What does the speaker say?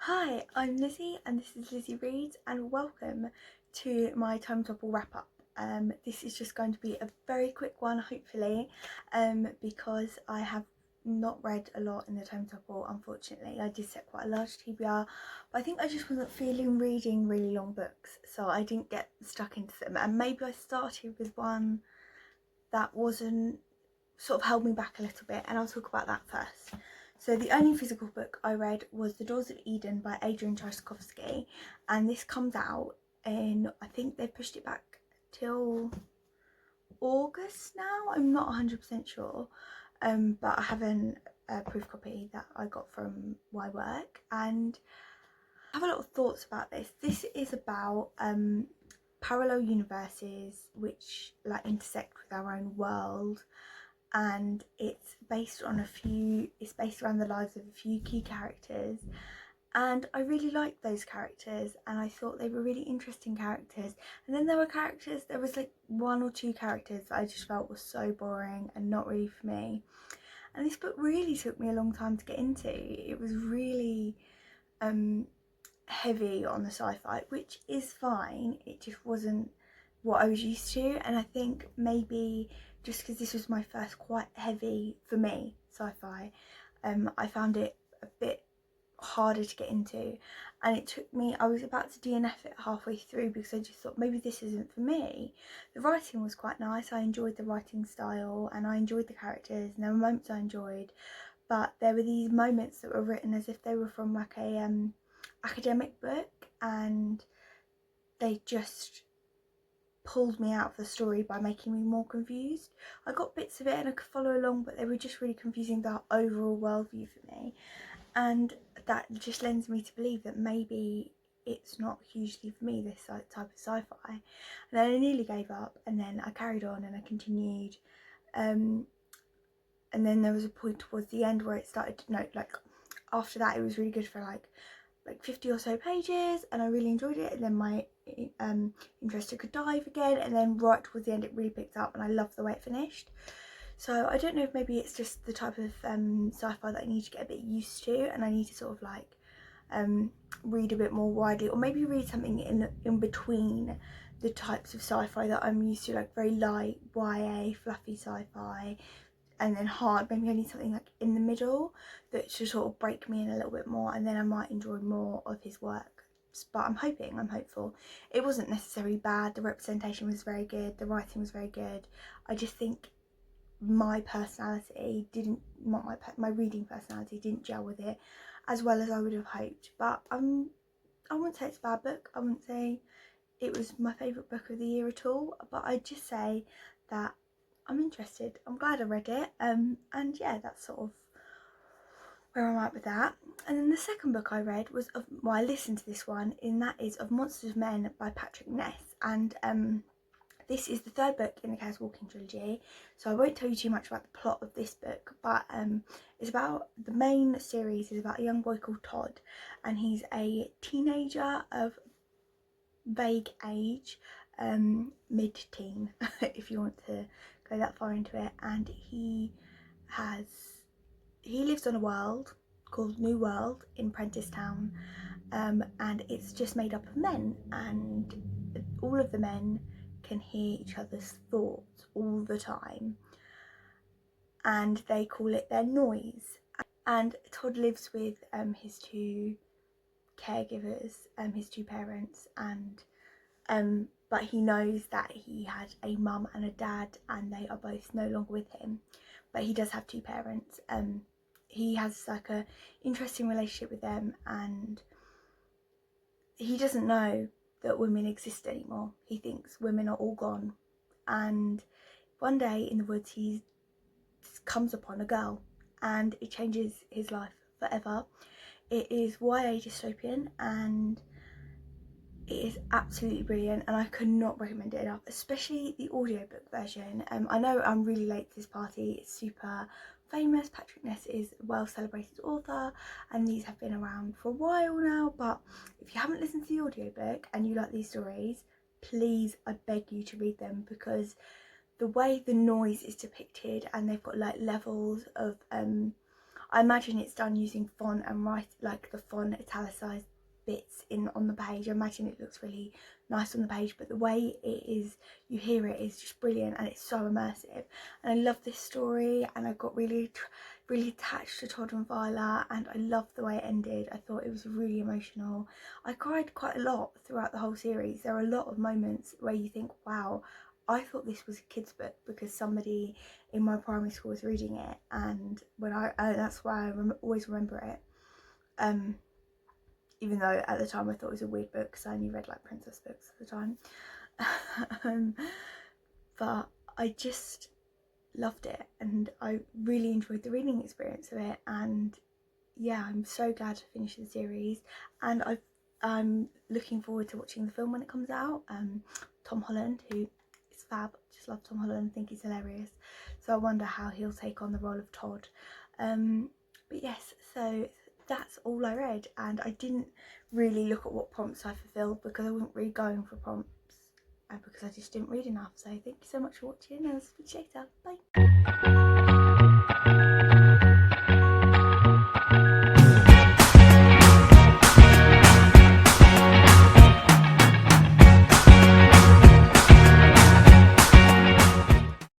Hi, I'm Lizzie and this is Lizzie Reads and welcome to my Topple wrap up. This is just going to be a very quick one hopefully because I have not read a lot in the Topple, unfortunately. I did set quite a large TBR, but I think I just wasn't feeling reading really long books, so I didn't get stuck into them, and maybe I started with one that wasn't sort of held me back a little bit, and I'll talk about that first. So the only physical book I read was The Doors of Eden by Adrian Tchaikovsky, and this comes out in, I think they pushed it back till August now, I'm not 100% sure, but I have a proof copy that I got from my work, and I have a lot of thoughts about this. This is about parallel universes which like intersect with our own world, and it's based around the lives of a few key characters, and I really liked those characters and I thought they were really interesting characters. And then there was like one or two characters that I just felt was so boring and not really for me, and this book really took me a long time to get into. It was really heavy on the sci-fi, which is fine, it just wasn't what I was used to, and I think maybe just because this was my first quite heavy, for me, sci-fi, I found it a bit harder to get into, and it took me, I was about to DNF it halfway through because I just thought maybe this isn't for me. The writing was quite nice, I enjoyed the writing style and I enjoyed the characters and there were moments I enjoyed, but there were these moments that were written as if they were from like a academic book, and they just pulled me out of the story by making me more confused. I got bits of it and I could follow along, but they were just really confusing the overall worldview for me, and that just lends me to believe that maybe it's not hugely for me, this type of sci-fi. And then I nearly gave up, and then I carried on and I continued, and then there was a point towards the end where it started to, no, like after that it was really good for like 50 or so pages and I really enjoyed it, and then my interest took a dive again, and then right towards the end it really picked up and I loved the way it finished. So I don't know if maybe it's just the type of sci-fi that I need to get a bit used to, and I need to sort of like read a bit more widely, or maybe read something in between the types of sci-fi that I'm used to, like very light YA fluffy sci-fi, and then hard. Maybe I need something like in the middle that should sort of break me in a little bit more, and then I might enjoy more of his work. But I'm hopeful. It wasn't necessarily bad, the representation was very good, the writing was very good. I just think my personality didn't, my reading personality didn't gel with it as well as I would have hoped. But I wouldn't say it's a bad book, I wouldn't say it was my favourite book of the year at all, but I'd just say that I'm interested. I'm glad I read it, and yeah, that's sort of where I'm at with that. And then the second book I read was I listened to this one, and that is Of Monsters Men by Patrick Ness, and this is the third book in the Chaos Walking trilogy, so I won't tell you too much about the plot of this book, but it's about, the main series is about a young boy called Todd, and he's a teenager of vague age, mid-teen if you want to go that far into it, and he lives on a world called New World in Prentice Town, and it's just made up of men, and all of the men can hear each other's thoughts all the time, and they call it their noise. And Todd lives with his two caregivers, his two parents, and but he knows that he had a mum and a dad and they are both no longer with him, but he does have two parents. He has like a interesting relationship with them, and he doesn't know that women exist anymore. He thinks women are all gone, and one day in the woods he comes upon a girl and it changes his life forever. It is YA dystopian and it is absolutely brilliant, and I could not recommend it enough, especially the audiobook version. I know I'm really late to this party, it's super famous. Patrick Ness is a well celebrated author and these have been around for a while now, but if you haven't listened to the audiobook and you like these stories, please, I beg you to read them, because the way the noise is depicted, and they've got like levels of I imagine it's done using font and like the font italicized bits in on the page. I imagine it looks really nice on the page, but the way it is, you hear it, is just brilliant, and it's so immersive. And I love this story, and I got really attached to Todd and Viola, and I loved the way it ended. I thought it was really emotional. I cried quite a lot throughout the whole series. There are a lot of moments where you think, wow, I thought this was a kid's book because somebody in my primary school was reading it, and when that's why I always remember it. Even though at the time I thought it was a weird book because I only read like princess books at the time. But I just loved it, and I really enjoyed the reading experience of it, and yeah, I'm so glad to finish the series, and I'm looking forward to watching the film when it comes out. Tom Holland, who is fab, just love Tom Holland, think he's hilarious, so I wonder how he'll take on the role of Todd. But yes, so that's all I read, and I didn't really look at what prompts I fulfilled because I wasn't really going for prompts, and because I just didn't read enough. So thank you so much for watching, and I'll speak to you later. Bye.